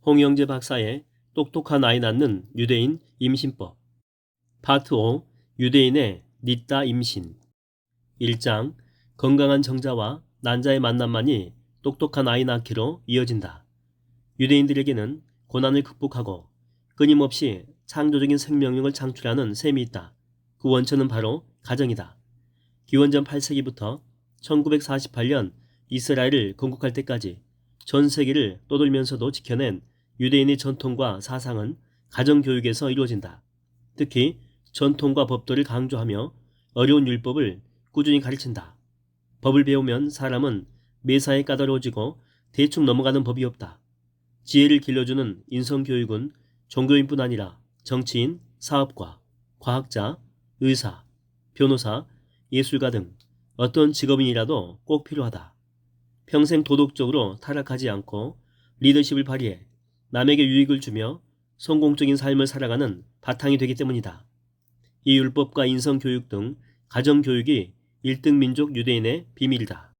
홍영재 박사의 똑똑한 아이 낳는 유대인 임신법. 파트 5. 유대인의 닛다 임신. 1장. 건강한 정자와 난자의 만남만이 똑똑한 아이 낳기로 이어진다. 유대인들에게는 고난을 극복하고 끊임없이 창조적인 생명력을 창출하는 셈이 있다. 그 원천은 바로 가정이다. 기원전 8세기부터 1948년 이스라엘을 건국할 때까지 전 세계를 떠돌면서도 지켜낸 유대인의 전통과 사상은 가정교육에서 이루어진다. 특히 전통과 법도를 강조하며 어려운 율법을 꾸준히 가르친다. 법을 배우면 사람은 매사에 까다로워지고 대충 넘어가는 법이 없다. 지혜를 길러주는 인성교육은 종교인뿐 아니라 정치인, 사업가, 과학자, 의사, 변호사, 예술가 등 어떤 직업인이라도 꼭 필요하다. 평생 도덕적으로 타락하지 않고 리더십을 발휘해 남에게 유익을 주며 성공적인 삶을 살아가는 바탕이 되기 때문이다. 이 율법과 인성교육 등 가정교육이 1등 민족 유대인의 비밀이다.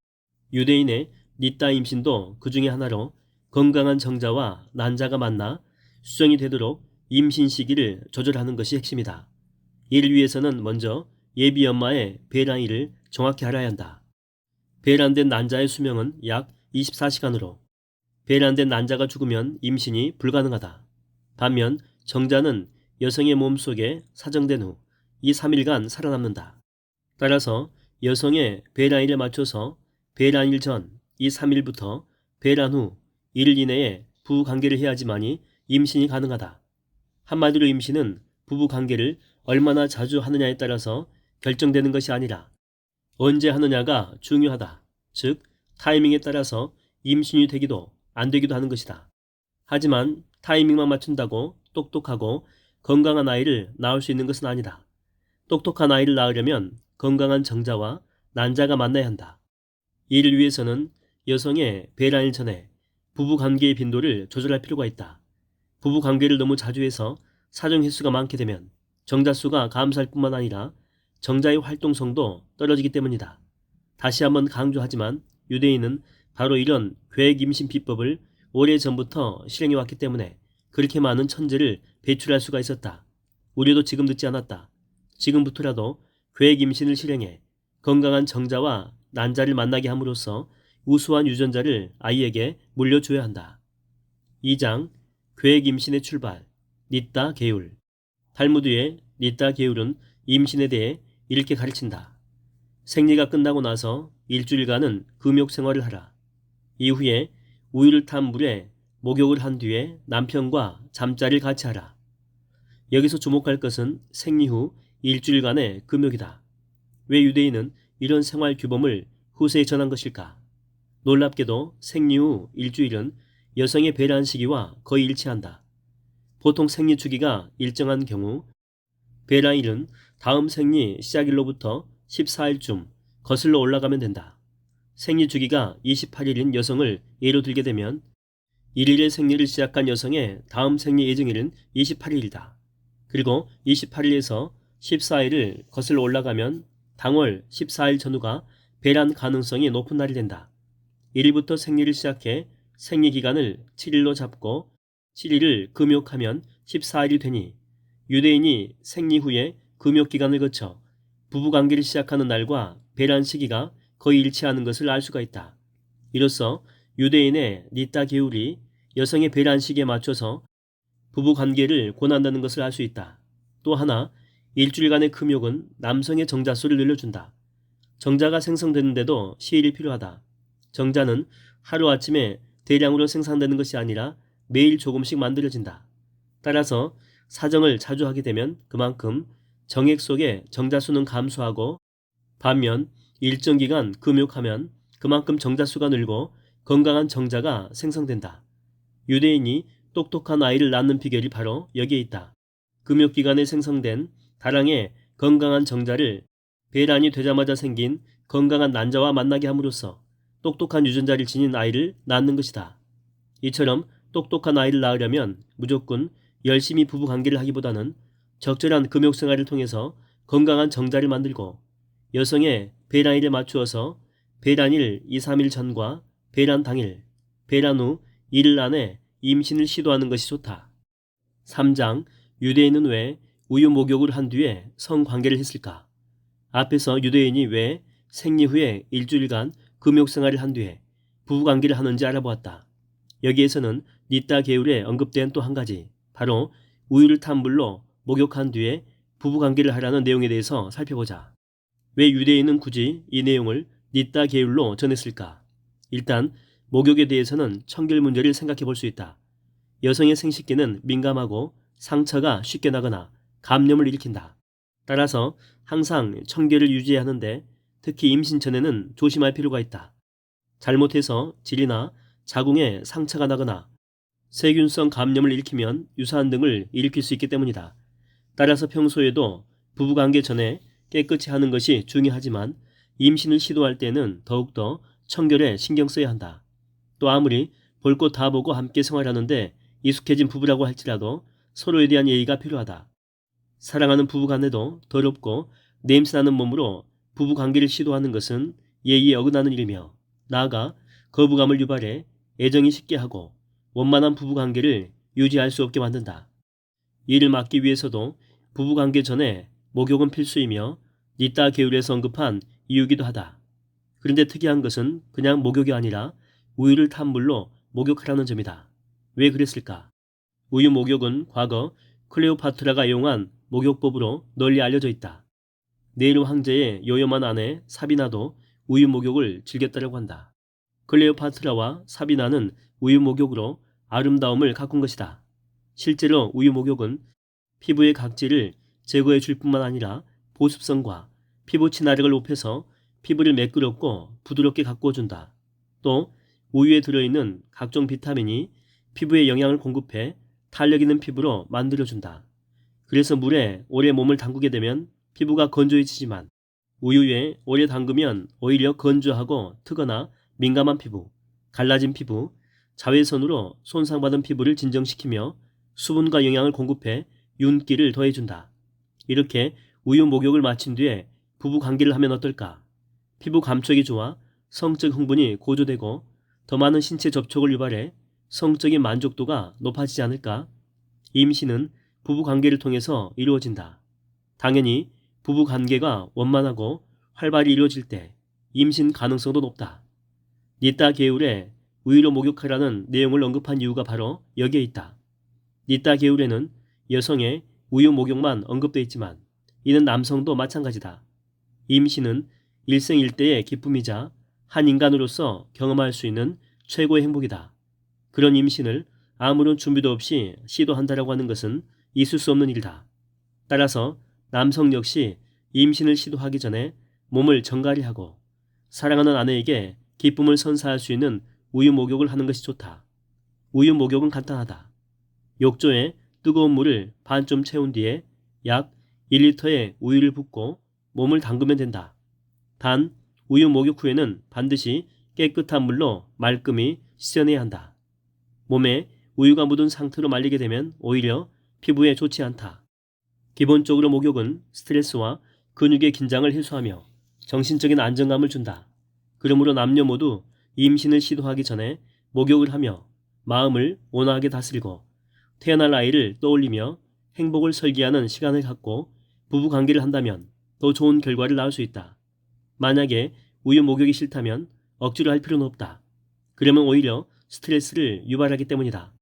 유대인의 닛다 임신도 그 중에 하나로 건강한 정자와 난자가 만나 수정이 되도록 임신 시기를 조절하는 것이 핵심이다. 이를 위해서는 먼저 예비 엄마의 배란일을 정확히 알아야 한다. 배란된 난자의 수명은 약 24시간으로 배란된 난자가 죽으면 임신이 불가능하다. 반면 정자는 여성의 몸속에 사정된 후 2, 3일간 살아남는다. 따라서 여성의 배란일에 맞춰서 배란일 전 2, 3일부터 배란 후 1일 이내에 부부관계를 해야지만이 임신이 가능하다. 한마디로 임신은 부부관계를 얼마나 자주 하느냐에 따라서 결정되는 것이 아니라 언제 하느냐가 중요하다. 즉, 타이밍에 따라서 임신이 되기도 안 되기도 하는 것이다. 하지만 타이밍만 맞춘다고 똑똑하고 건강한 아이를 낳을 수 있는 것은 아니다. 똑똑한 아이를 낳으려면 건강한 정자와 난자가 만나야 한다. 이를 위해서는 여성의 배란일 전에 부부관계의 빈도를 조절할 필요가 있다. 부부관계를 너무 자주 해서 사정 횟수가 많게 되면 정자수가 감소할 뿐만 아니라 정자의 활동성도 떨어지기 때문이다. 다시 한번 강조하지만 유대인은 바로 이런 계획 임신 비법을 오래전부터 실행해 왔기 때문에 그렇게 많은 천재를 배출할 수가 있었다. 우리도 지금 늦지 않았다. 지금부터라도 계획 임신을 실행해 건강한 정자와 난자를 만나게 함으로써 우수한 유전자를 아이에게 물려줘야 한다. 2장. 계획 임신의 출발. 닛다 계율. 탈무드의 닛다 계율은 임신에 대해 이렇게 가르친다. 생리가 끝나고 나서 일주일간은 금욕 생활을 하라. 이후에 우유를 탄 물에 목욕을 한 뒤에 남편과 잠자리를 같이 하라. 여기서 주목할 것은 생리 후 일주일간의 금욕이다. 왜 유대인은 이런 생활 규범을 후세에 전한 것일까? 놀랍게도 생리 후 일주일은 여성의 배란 시기와 거의 일치한다. 보통 생리 주기가 일정한 경우 배란일은 다음 생리 시작일로부터 14일쯤 거슬러 올라가면 된다. 생리 주기가 28일인 여성을 예로 들게 되면 1일에 생리를 시작한 여성의 다음 생리 예정일은 28일이다. 그리고 28일에서 14일을 거슬러 올라가면 당월 14일 전후가 배란 가능성이 높은 날이 된다. 1일부터 생리를 시작해 생리 기간을 7일로 잡고 7일을 금욕하면 14일이 되니 유대인이 생리 후에 금욕 기간을 거쳐 부부관계를 시작하는 날과 배란 시기가 거의 일치하는 것을 알 수가 있다. 이로써 유대인의 닛다 계율이 여성의 배란 시기에 맞춰서 부부관계를 권한다는 것을 알 수 있다. 또 하나, 일주일간의 금욕은 남성의 정자수를 늘려준다. 정자가 생성되는데도 시일이 필요하다. 정자는 하루아침에 대량으로 생산되는 것이 아니라 매일 조금씩 만들어진다. 따라서 사정을 자주 하게 되면 그만큼 정액 속의 정자수는 감소하고 반면 일정 기간 금욕하면 그만큼 정자수가 늘고 건강한 정자가 생성된다. 유대인이 똑똑한 아이를 낳는 비결이 바로 여기에 있다. 금욕 기간에 생성된 다량의 건강한 정자를 배란이 되자마자 생긴 건강한 난자와 만나게 함으로써 똑똑한 유전자를 지닌 아이를 낳는 것이다. 이처럼 똑똑한 아이를 낳으려면 무조건 열심히 부부관계를 하기보다는 적절한 금욕 생활을 통해서 건강한 정자를 만들고 여성의 배란일에 맞추어서 배란일 2, 3일 전과 배란 당일, 배란 후 1일 안에 임신을 시도하는 것이 좋다. 3장 유대인은 왜 우유 목욕을 한 뒤에 성관계를 했을까? 앞에서 유대인이 왜 생리 후에 일주일간 금욕생활을 한 뒤에 부부관계를 하는지 알아보았다. 여기에서는 닛다 계율에 언급된 또 한 가지, 바로 우유를 탄 물로 목욕한 뒤에 부부관계를 하라는 내용에 대해서 살펴보자. 왜 유대인은 굳이 이 내용을 닛다 계율로 전했을까? 일단 목욕에 대해서는 청결 문제를 생각해 볼 수 있다. 여성의 생식기는 민감하고 상처가 쉽게 나거나 감염을 일으킨다. 따라서 항상 청결을 유지해야 하는데 특히 임신 전에는 조심할 필요가 있다. 잘못해서 질이나 자궁에 상처가 나거나 세균성 감염을 일으키면 유사한 등을 일으킬 수 있기 때문이다. 따라서 평소에도 부부관계 전에 깨끗이 하는 것이 중요하지만 임신을 시도할 때는 더욱더 청결에 신경 써야 한다. 또 아무리 볼 것 다 보고 함께 생활하는데 익숙해진 부부라고 할지라도 서로에 대한 예의가 필요하다. 사랑하는 부부간에도 더럽고 냄새나는 몸으로 부부관계를 시도하는 것은 예의에 어긋나는 일이며 나아가 거부감을 유발해 애정이 식게 하고 원만한 부부관계를 유지할 수 없게 만든다. 이를 막기 위해서도 부부관계 전에 목욕은 필수이며 닛다 계율에서 언급한 이유기도 하다. 그런데 특이한 것은 그냥 목욕이 아니라 우유를 탄 물로 목욕하라는 점이다. 왜 그랬을까? 우유 목욕은 과거 클레오파트라가 이용한 목욕법으로 널리 알려져 있다. 네로 황제의 요염한 아내 사비나도 우유 목욕을 즐겼다고 한다. 클레오파트라와 사비나는 우유 목욕으로 아름다움을 가꾼 것이다. 실제로 우유 목욕은 피부의 각질을 제거해 줄 뿐만 아니라 보습성과 피부 친화력을 높여서 피부를 매끄럽고 부드럽게 가꾸어 준다. 또 우유에 들어있는 각종 비타민이 피부에 영양을 공급해 탄력 있는 피부로 만들어준다. 그래서 물에 오래 몸을 담그게 되면 피부가 건조해지지만 우유에 오래 담그면 오히려 건조하고 트거나 민감한 피부, 갈라진 피부, 자외선으로 손상받은 피부를 진정시키며 수분과 영양을 공급해 윤기를 더해준다. 이렇게 우유 목욕을 마친 뒤에 부부 관계를 하면 어떨까? 피부 감촉이 좋아 성적 흥분이 고조되고 더 많은 신체 접촉을 유발해 성적인 만족도가 높아지지 않을까? 임신은 부부 관계를 통해서 이루어진다. 당연히 부부 관계가 원만하고 활발히 이루어질 때 임신 가능성도 높다. 닛다 계율에 우유로 목욕하라는 내용을 언급한 이유가 바로 여기에 있다. 닛다 계율에는 여성의 우유 목욕만 언급되어 있지만 이는 남성도 마찬가지다. 임신은 일생일대의 기쁨이자 한 인간으로서 경험할 수 있는 최고의 행복이다. 그런 임신을 아무런 준비도 없이 시도한다라고 하는 것은 있을 수 없는 일이다. 따라서 남성 역시 임신을 시도하기 전에 몸을 정갈히하고 사랑하는 아내에게 기쁨을 선사할 수 있는 우유 목욕을 하는 것이 좋다. 우유 목욕은 간단하다. 욕조에 뜨거운 물을 반쯤 채운 뒤에 약 1리터의 우유를 붓고 몸을 담그면 된다. 단 우유 목욕 후에는 반드시 깨끗한 물로 말끔히 씻어내야 한다. 몸에 우유가 묻은 상태로 말리게 되면 오히려 피부에 좋지 않다. 기본적으로 목욕은 스트레스와 근육의 긴장을 해소하며 정신적인 안정감을 준다. 그러므로 남녀 모두 임신을 시도하기 전에 목욕을 하며 마음을 온화하게 다스리고 태어날 아이를 떠올리며 행복을 설계하는 시간을 갖고 부부관계를 한다면 더 좋은 결과를 낳을 수 있다. 만약에 우유 목욕이 싫다면 억지로 할 필요는 없다. 그러면 오히려 스트레스를 유발하기 때문이다.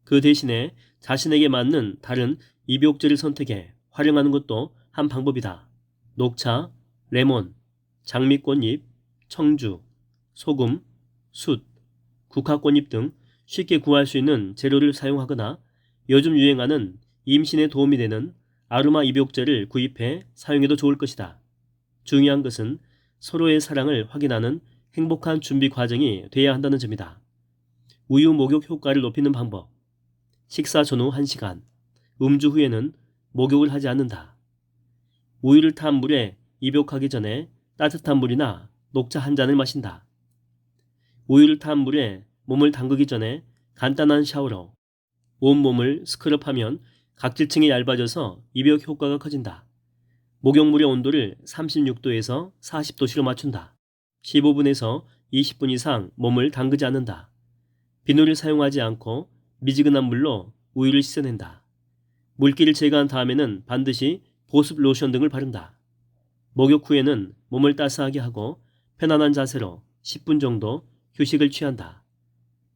그 대신에 자신에게 맞는 다른 입욕제를 선택해 활용하는 것도 한 방법이다. 녹차, 레몬, 장미꽃잎, 청주, 소금, 숯, 국화꽃잎 등 쉽게 구할 수 있는 재료를 사용하거나 요즘 유행하는 임신에 도움이 되는 아로마 입욕제를 구입해 사용해도 좋을 것이다. 중요한 것은 서로의 사랑을 확인하는 행복한 준비 과정이 돼야 한다는 점이다. 우유 목욕 효과를 높이는 방법. 식사 전후 1시간, 음주 후에는 목욕을 하지 않는다. 우유를 탄 물에 입욕하기 전에 따뜻한 물이나 녹차 한 잔을 마신다. 우유를 탄 물에 몸을 담그기 전에 간단한 샤워로 온몸을 스크럽하면 각질층이 얇아져서 입욕 효과가 커진다. 목욕물의 온도를 36도에서 40도씨로 맞춘다. 15분에서 20분 이상 몸을 담그지 않는다. 비누를 사용하지 않고 미지근한 물로 우유를 씻어낸다. 물기를 제거한 다음에는 반드시 보습 로션 등을 바른다. 목욕 후에는 몸을 따스하게 하고 편안한 자세로 10분 정도 휴식을 취한다.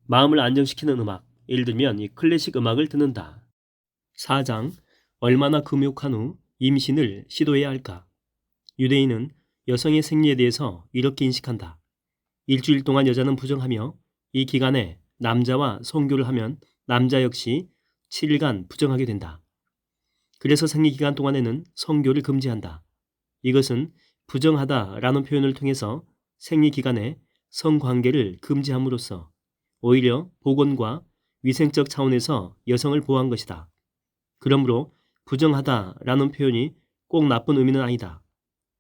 마음을 안정시키는 음악, 예를 들면 이 클래식 음악을 듣는다. 4장, 얼마나 금욕한 후 임신을 시도해야 할까? 유대인은 여성의 생리에 대해서 이렇게 인식한다. 일주일 동안 여자는 부정하며 이 기간에 남자와 성교를 하면 남자 역시 7일간 부정하게 된다. 그래서 생리 기간 동안에는 성교를 금지한다. 이것은 부정하다라는 표현을 통해서 생리 기간에 성관계를 금지함으로써 오히려 보건과 위생적 차원에서 여성을 보호한 것이다. 그러므로 부정하다라는 표현이 꼭 나쁜 의미는 아니다.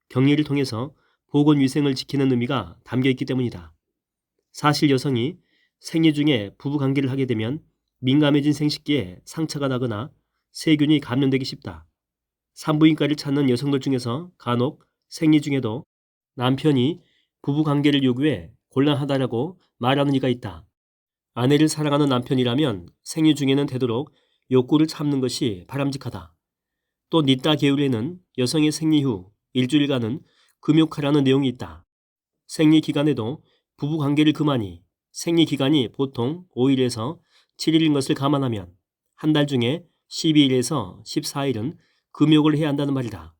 격리를 통해서 보건 위생을 지키는 의미가 담겨 있기 때문이다. 사실 여성이 생리 중에 부부관계를 하게 되면 민감해진 생식기에 상처가 나거나 세균이 감염되기 쉽다. 산부인과를 찾는 여성들 중에서 간혹 생리 중에도 남편이 부부관계를 요구해 곤란하다라고 말하는 이가 있다. 아내를 사랑하는 남편이라면 생리 중에는 되도록 욕구를 참는 것이 바람직하다. 또 닛다 계율에는 여성의 생리 후 일주일간은 금욕하라는 내용이 있다. 생리 기간에도 부부관계를 금하니 생리 기간이 보통 5일에서 7일인 것을 감안하면 한 달 중에 12일에서 14일은 금욕을 해야 한다는 말이다.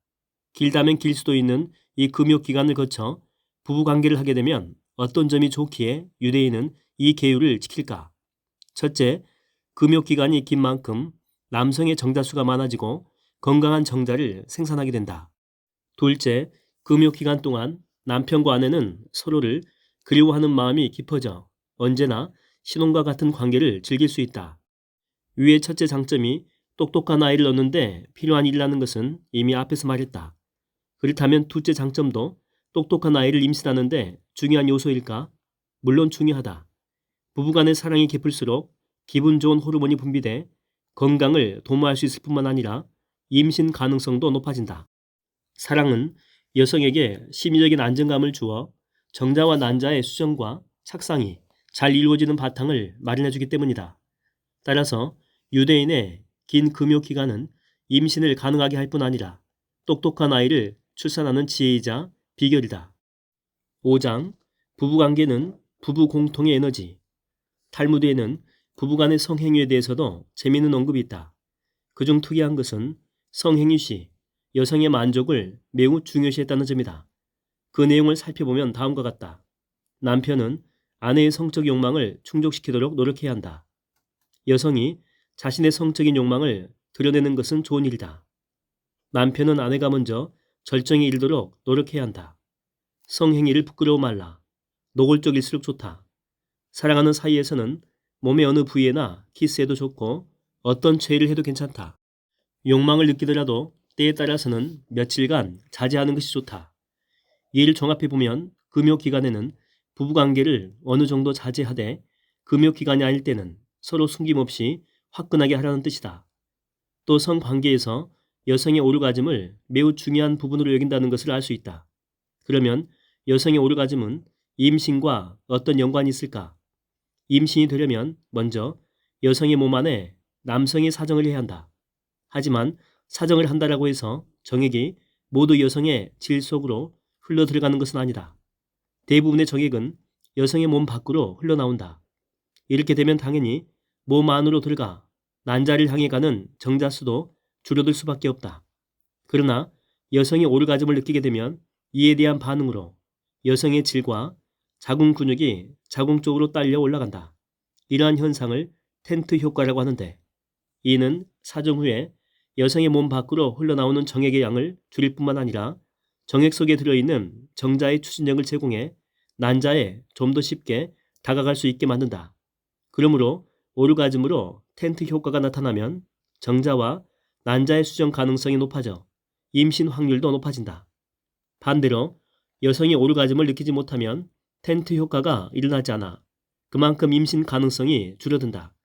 길다면 길 수도 있는 이 금욕 기간을 거쳐 부부관계를 하게 되면 어떤 점이 좋기에 유대인은 이 계율을 지킬까? 첫째, 금욕 기간이 긴 만큼 남성의 정자수가 많아지고 건강한 정자를 생산하게 된다. 둘째, 금욕 기간 동안 남편과 아내는 서로를 그리워하는 마음이 깊어져 언제나 신혼과 같은 관계를 즐길 수 있다. 위의 첫째 장점이 똑똑한 아이를 얻는데 필요한 일이라는 것은 이미 앞에서 말했다. 그렇다면 둘째 장점도 똑똑한 아이를 임신하는데 중요한 요소일까? 물론 중요하다. 부부간의 사랑이 깊을수록 기분 좋은 호르몬이 분비돼 건강을 도모할 수 있을 뿐만 아니라 임신 가능성도 높아진다. 사랑은 여성에게 심리적인 안정감을 주어 정자와 난자의 수정과 착상이 잘 이루어지는 바탕을 마련해주기 때문이다. 따라서 유대인의 긴 금욕 기간은 임신을 가능하게 할 뿐 아니라 똑똑한 아이를 출산하는 지혜이자 비결이다. 5장, 부부관계는 부부 공통의 에너지. 탈무드에는 부부간의 성행위에 대해서도 재미있는 언급이 있다. 그중 특이한 것은 성행위 시 여성의 만족을 매우 중요시했다는 점이다. 그 내용을 살펴보면 다음과 같다. 남편은 아내의 성적 욕망을 충족시키도록 노력해야 한다. 여성이 자신의 성적인 욕망을 드러내는 것은 좋은 일이다. 남편은 아내가 먼저 절정에 이르도록 노력해야 한다. 성행위를 부끄러워 말라. 노골적일수록 좋다. 사랑하는 사이에서는 몸의 어느 부위에나 키스해도 좋고 어떤 죄를 해도 괜찮다. 욕망을 느끼더라도 때에 따라서는 며칠간 자제하는 것이 좋다. 이를 종합해보면 금욕 기간에는 부부관계를 어느 정도 자제하되 금욕 기간이 아닐 때는 서로 숨김없이 화끈하게 하라는 뜻이다. 또 성관계에서 여성의 오르가즘을 매우 중요한 부분으로 여긴다는 것을 알 수 있다. 그러면 여성의 오르가즘은 임신과 어떤 연관이 있을까? 임신이 되려면 먼저 여성의 몸 안에 남성의 사정을 해야 한다. 하지만 사정을 한다라고 해서 정액이 모두 여성의 질 속으로 흘러 들어가는 것은 아니다. 대부분의 정액은 여성의 몸 밖으로 흘러나온다. 이렇게 되면 당연히 몸 안으로 들어가 난자를 향해 가는 정자수도 줄어들 수밖에 없다. 그러나 여성이 오르가즘을 느끼게 되면 이에 대한 반응으로 여성의 질과 자궁 근육이 자궁 쪽으로 딸려 올라간다. 이러한 현상을 텐트 효과라고 하는데 이는 사정 후에 여성의 몸 밖으로 흘러나오는 정액의 양을 줄일 뿐만 아니라 정액 속에 들어있는 정자의 추진력을 제공해 난자에 좀 더 쉽게 다가갈 수 있게 만든다. 그러므로 오르가즘으로 텐트 효과가 나타나면 정자와 난자의 수정 가능성이 높아져 임신 확률도 높아진다. 반대로 여성이 오르가즘을 느끼지 못하면 텐트 효과가 일어나지 않아 그만큼 임신 가능성이 줄어든다.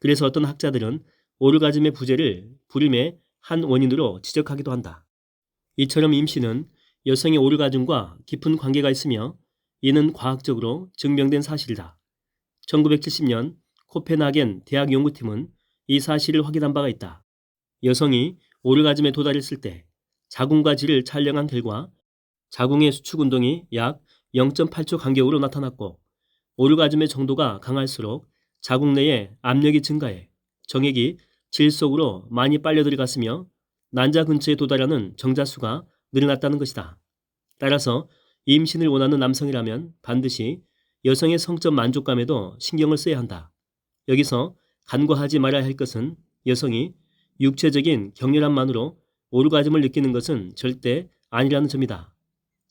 그래서 어떤 학자들은 오르가즘의 부재를 불임의 한 원인으로 지적하기도 한다. 이처럼 임신은 여성의 오르가즘과 깊은 관계가 있으며 이는 과학적으로 증명된 사실이다. 1970년 코펜하겐 대학 연구팀은 이 사실을 확인한 바가 있다. 여성이 오르가즘에 도달했을 때 자궁과 질을 촬영한 결과 자궁의 수축 운동이 약 0.8초 간격으로 나타났고, 오르가즘의 정도가 강할수록 자궁 내에 압력이 증가해 정액이 질 속으로 많이 빨려 들어갔으며 난자 근처에 도달하는 정자수가 늘어났다는 것이다. 따라서 임신을 원하는 남성이라면 반드시 여성의 성적 만족감에도 신경을 써야 한다. 여기서 간과하지 말아야 할 것은 여성이 육체적인 격렬함만으로 오르가즘을 느끼는 것은 절대 아니라는 점이다.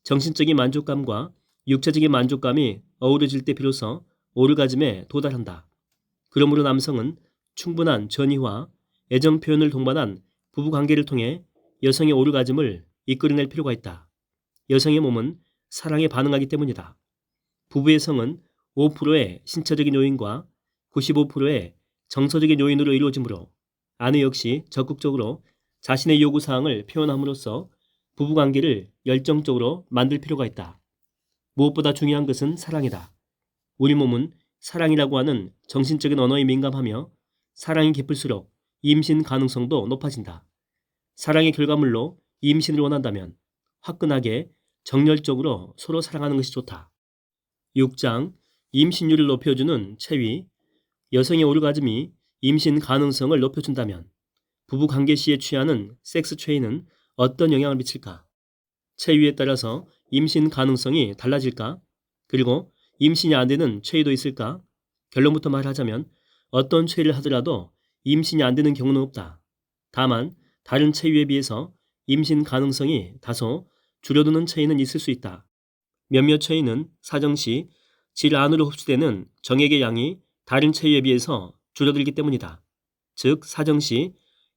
정신적인 만족감과 육체적인 만족감이 어우러질 때 비로소 오르가즘에 도달한다. 그러므로 남성은 충분한 전이와 애정 표현을 동반한 부부관계를 통해 여성의 오르가즘을 이끌어낼 필요가 있다. 여성의 몸은 사랑에 반응하기 때문이다. 부부의 성은 5%의 신체적인 요인과 95%의 정서적인 요인으로 이루어지므로 아내 역시 적극적으로 자신의 요구사항을 표현함으로써 부부관계를 열정적으로 만들 필요가 있다. 무엇보다 중요한 것은 사랑이다. 우리 몸은 사랑이라고 하는 정신적인 언어에 민감하며 사랑이 깊을수록 임신 가능성도 높아진다. 사랑의 결과물로 임신을 원한다면 화끈하게 정열적으로 서로 사랑하는 것이 좋다. 6장 임신율을 높여주는 체위. 여성의 오르가즘이 임신 가능성을 높여준다면 부부관계 시에 취하는 섹스 체위는 어떤 영향을 미칠까? 체위에 따라서 임신 가능성이 달라질까? 그리고 임신이 안 되는 체위도 있을까? 결론부터 말하자면 어떤 체위를 하더라도 임신이 안 되는 경우는 없다. 다만 다른 체위에 비해서 임신 가능성이 다소 줄어드는 체위는 있을 수 있다. 몇몇 체위는 사정시 질 안으로 흡수되는 정액의 양이 다른 체위에 비해서 줄어들기 때문이다. 즉 사정시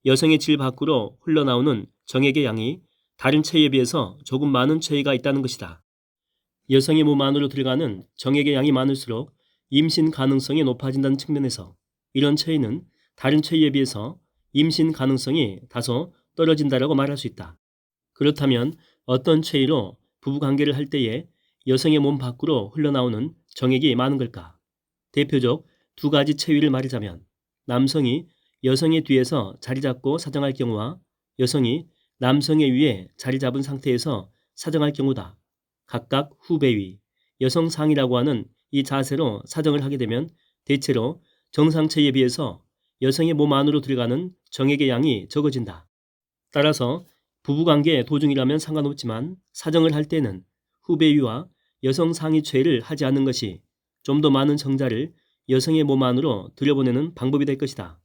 여성의 질 밖으로 흘러나오는 정액의 양이 다른 체위에 비해서 조금 많은 체위가 있다는 것이다. 여성의 몸 안으로 들어가는 정액의 양이 많을수록 임신 가능성이 높아진다는 측면에서 이런 체위는 다른 체위에 비해서 임신 가능성이 다소 떨어진다라고 말할 수 있다. 그렇다면 어떤 체위로 부부관계를 할 때에 여성의 몸 밖으로 흘러나오는 정액이 많은 걸까? 대표적 두 가지 체위를 말하자면 남성이 여성의 뒤에서 자리 잡고 사정할 경우와 여성이 남성의 위에 자리 잡은 상태에서 사정할 경우다. 각각 후배위, 여성 상이라고 하는 이 자세로 사정을 하게 되면 대체로 정상 체위에 비해서 여성의 몸 안으로 들어가는 정액의 양이 적어진다. 따라서 부부관계 도중이라면 상관없지만 사정을 할 때는 후배위와 여성 상위 체위를 하지 않는 것이 좀 더 많은 정자를 여성의 몸 안으로 들여보내는 방법이 될 것이다.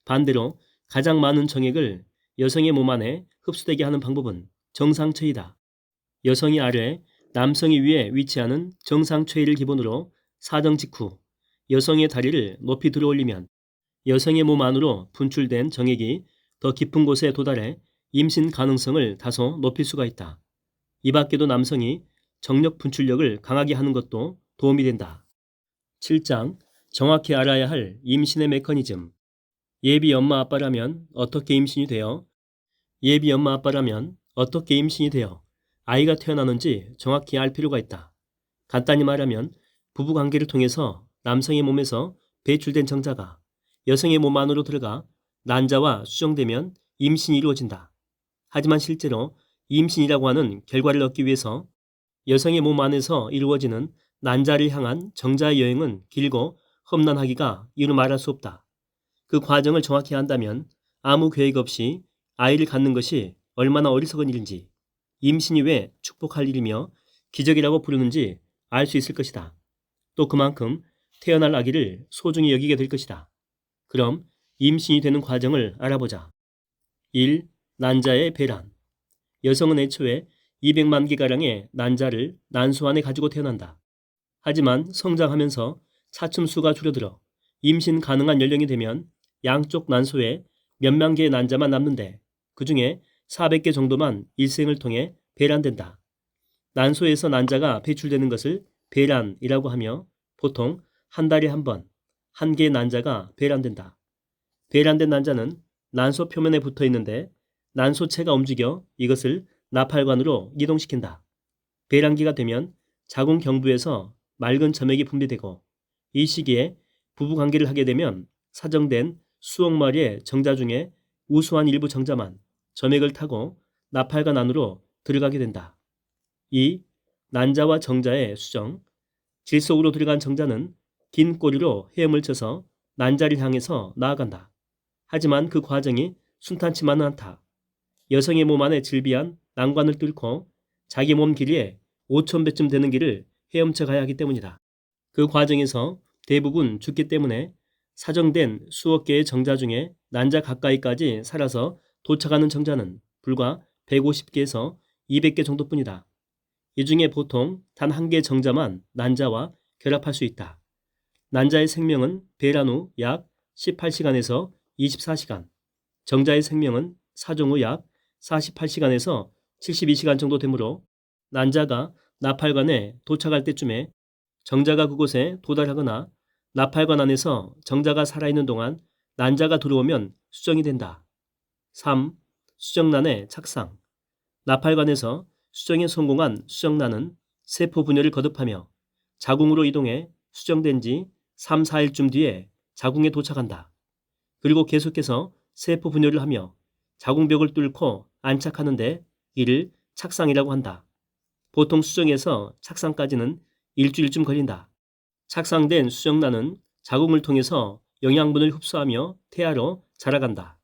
반대로 가장 많은 정액을 여성의 몸 안에 흡수되게 하는 방법은 정상 체위다. 여성이 아래, 남성이 위에 위치하는 정상 체위를 기본으로 사정 직후 여성의 다리를 높이 들어올리면 여성의 몸 안으로 분출된 정액이 더 깊은 곳에 도달해 임신 가능성을 다소 높일 수가 있다. 이 밖에도 남성이 정력 분출력을 강하게 하는 것도 도움이 된다. 7장 정확히 알아야 할 임신의 메커니즘. 예비 엄마 아빠라면 어떻게 임신이 되어 아이가 태어나는지 정확히 알 필요가 있다. 간단히 말하면 부부관계를 통해서 남성의 몸에서 배출된 정자가 여성의 몸 안으로 들어가 난자와 수정되면 임신이 이루어진다. 하지만 실제로 임신이라고 하는 결과를 얻기 위해서 여성의 몸 안에서 이루어지는 난자를 향한 정자의 여행은 길고 험난하기가 이루 말할 수 없다. 그 과정을 정확히 안다면 아무 계획 없이 아이를 갖는 것이 얼마나 어리석은 일인지, 임신이 왜 축복할 일이며 기적이라고 부르는지 알 수 있을 것이다. 또 그만큼 태어날 아기를 소중히 여기게 될 것이다. 그럼 임신이 되는 과정을 알아보자. 1. 난자의 배란. 여성은 애초에 200만 개가량의 난자를 난소 안에 가지고 태어난다. 하지만 성장하면서 차춤수가 줄어들어 임신 가능한 연령이 되면 양쪽 난소에 몇만 개의 난자만 남는데 그 중에 400개 정도만 일생을 통해 배란된다. 난소에서 난자가 배출되는 것을 배란이라고 하며 보통 한 달에 한 번, 한 개의 난자가 배란된다. 배란된 난자는 난소 표면에 붙어 있는데 난소체가 움직여 이것을 나팔관으로 이동시킨다. 배란기가 되면 자궁 경부에서 맑은 점액이 분비되고 이 시기에 부부관계를 하게 되면 사정된 수억 마리의 정자 중에 우수한 일부 정자만 점액을 타고 나팔관 안으로 들어가게 된다. 2. 난자와 정자의 수정. 질 속으로 들어간 정자는 긴 꼬리로 헤엄을 쳐서 난자를 향해서 나아간다. 하지만 그 과정이 순탄치만은 않다. 여성의 몸 안에 질비한 난관을 뚫고 자기 몸 길이의 5,000배쯤 되는 길을 헤엄쳐 가야 하기 때문이다. 그 과정에서 대부분 죽기 때문에 사정된 수억 개의 정자 중에 난자 가까이까지 살아서 도착하는 정자는 불과 150개에서 200개 정도뿐이다. 이 중에 보통 단 한 개의 정자만 난자와 결합할 수 있다. 난자의 생명은 배란 후 약 18시간에서 24시간, 정자의 생명은 사종 후 약 48시간에서 72시간 정도 되므로 난자가 나팔관에 도착할 때쯤에 정자가 그곳에 도달하거나 나팔관 안에서 정자가 살아있는 동안 난자가 들어오면 수정이 된다. 3. 수정란의 착상. 나팔관에서 수정에 성공한 수정란은 세포 분열을 거듭하며 자궁으로 이동해 수정된 지 3, 4일쯤 뒤에 자궁에 도착한다. 그리고 계속해서 세포 분열을 하며 자궁벽을 뚫고 안착하는데 이를 착상이라고 한다. 보통 수정에서 착상까지는 일주일쯤 걸린다. 착상된 수정란은 자궁을 통해서 영양분을 흡수하며 태아로 자라간다.